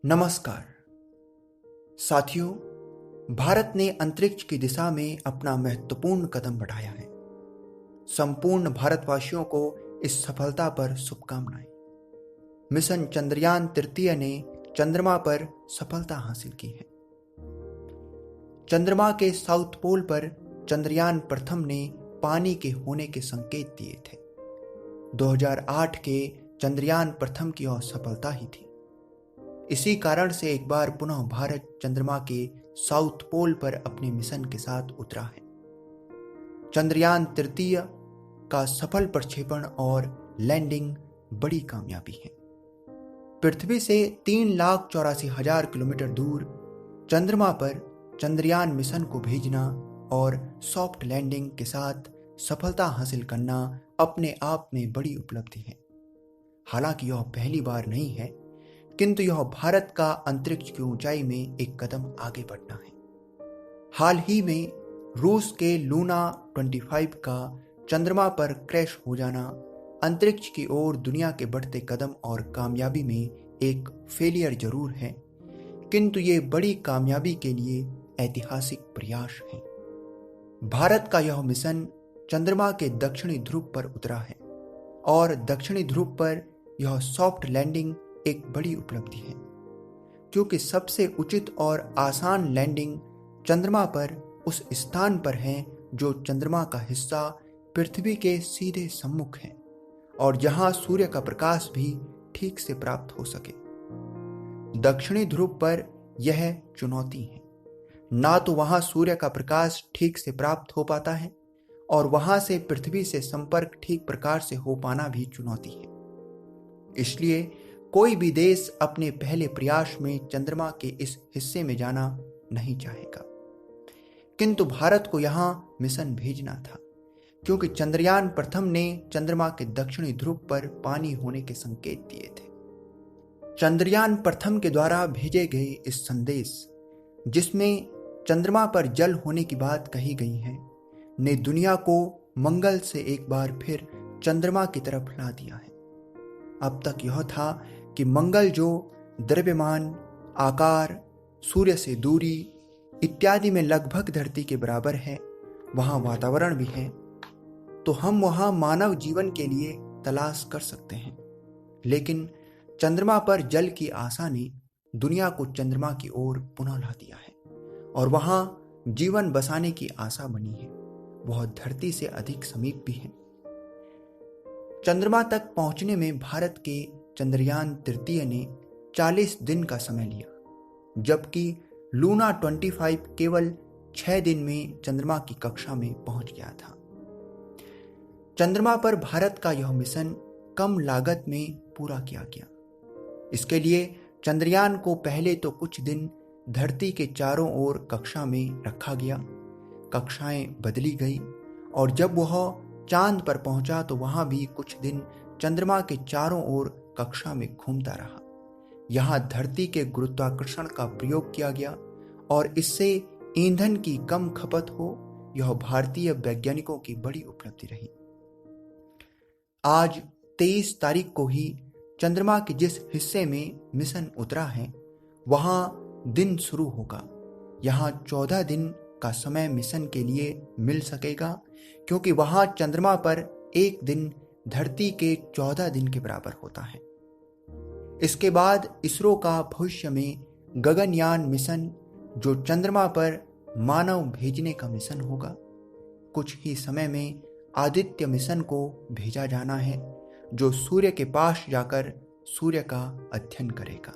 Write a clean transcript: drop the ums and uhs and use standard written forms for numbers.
नमस्कार साथियों, भारत ने अंतरिक्ष की दिशा में अपना महत्वपूर्ण कदम बढ़ाया है। संपूर्ण भारतवासियों को इस सफलता पर शुभकामनाएं। मिशन चंद्रयान तृतीय ने चंद्रमा पर सफलता हासिल की है। चंद्रमा के साउथ पोल पर चंद्रयान प्रथम ने पानी के होने के संकेत दिए थे। 2008 के चंद्रयान प्रथम की यह सफलता ही थी। इसी कारण से एक बार पुनः भारत चंद्रमा के साउथ पोल पर अपने मिशन के साथ उतरा है। चंद्रयान तृतीय का सफल प्रक्षेपण और लैंडिंग बड़ी कामयाबी है। पृथ्वी से 3,84,000 किलोमीटर दूर चंद्रमा पर चंद्रयान मिशन को भेजना और सॉफ्ट लैंडिंग के साथ सफलता हासिल करना अपने आप में बड़ी उपलब्धि है। हालांकि यह पहली बार नहीं है, किंतु यह भारत का अंतरिक्ष की ऊंचाई में एक कदम आगे बढ़ना है। हाल ही में रूस के लूना 25 का चंद्रमा पर क्रैश हो जाना अंतरिक्ष की ओर दुनिया के बढ़ते कदम और कामयाबी में एक फेलियर जरूर है, किंतु ये बड़ी कामयाबी के लिए ऐतिहासिक प्रयास है। भारत का यह मिशन चंद्रमा के दक्षिणी ध्रुव पर उतरा है और दक्षिणी ध्रुव पर यह सॉफ्ट लैंडिंग एक बड़ी उपलब्धि है, क्योंकि सबसे उचित और आसान लैंडिंग चंद्रमा पर उस स्थान पर है जो चंद्रमा का हिस्सा पृथ्वी के सीधे सम्मुख है और जहां सूर्य का प्रकाश भी ठीक से प्राप्त हो सके। दक्षिणी ध्रुव पर यह चुनौती है। ना तो वहां सूर्य का प्रकाश ठीक से प्राप्त हो पाता है और वहां से पृथ्वी से संपर्क ठीक प्रकार से हो पाना भी चुनौती है। इसलिए कोई भी देश अपने पहले प्रयास में चंद्रमा के इस हिस्से में जाना नहीं चाहेगा, किंतु भारत को यहां मिशन भेजना था, क्योंकि चंद्रयान प्रथम ने चंद्रमा के दक्षिणी ध्रुव पर पानी होने के संकेत दिए थे। चंद्रयान प्रथम के द्वारा भेजे गए इस संदेश, जिसमें चंद्रमा पर जल होने की बात कही गई है, ने दुनिया को मंगल से एक बार फिर चंद्रमा की तरफ ला दिया है। अब तक यह था कि मंगल जो द्रव्यमान, आकार, सूर्य से दूरी इत्यादि में लगभग धरती के बराबर है, वहां वातावरण भी है, तो हम वहां मानव जीवन के लिए तलाश कर सकते हैं। लेकिन चंद्रमा पर जल की आशा ने दुनिया को चंद्रमा की ओर पुनः ला दिया है और वहां जीवन बसाने की आशा बनी है। वह धरती से अधिक समीप भी है। चंद्रमा तक पहुंचने में भारत के चंद्रयान तृतीय ने 40 दिन का समय लिया, जबकि लूना 25 केवल 6 दिन में चंद्रमा की कक्षा में पहुंच गया था। चंद्रमा पर भारत का यह मिशन कम लागत में पूरा किया गया। इसके लिए चंद्रयान को पहले तो कुछ दिन धरती के चारों ओर कक्षा में रखा गया। कक्षाएं बदली गई और जब वह चांद पर पहुंचा तो वहां भी कुछ दिन चंद्रमा के चारों ओर कक्षा में घूमता रहा। यहां धरती के गुरुत्वाकर्षण का प्रयोग किया गया और इससे ईंधन की कम खपत हो, यह भारतीय वैज्ञानिकों की बड़ी उपलब्धि रही। आज 23 तारीख को ही चंद्रमा के जिस हिस्से में मिशन उतरा है, वहां दिन शुरू होगा। यहां 14 दिन का समय मिशन के लिए मिल सकेगा, क्योंकि वहां चंद्रमा पर एक दिन धरती के 14 दिन के बराबर होता है। इसके बाद इसरो का भविष्य में गगनयान मिशन, जो चंद्रमा पर मानव भेजने का मिशन होगा। कुछ ही समय में आदित्य मिशन को भेजा जाना है, जो सूर्य के पास जाकर सूर्य का अध्ययन करेगा।